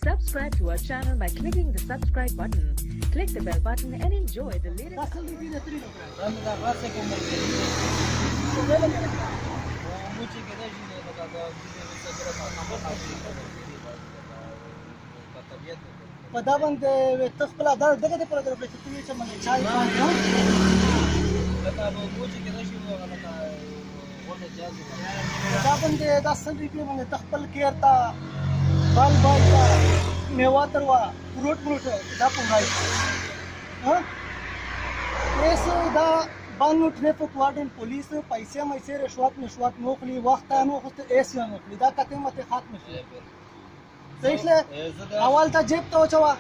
Subscribe to our channel by clicking the subscribe button. Click the bell button and enjoy the latest. پدا باندې تخپل دا دغه په لګره په تطویر چې باندې چای باندې دا باندې دا سړي په باندې تخپل کېرتا بال تا میوا تروا فروټ دا پونګای ها ایس دا بانو ٹریفک وارڈن پولیس پیسے مېسه رشوت موخلی وخت نو خو ایس یې موخلی دا کته مته ختم شي صحیح له اول تا جیب ته وچوا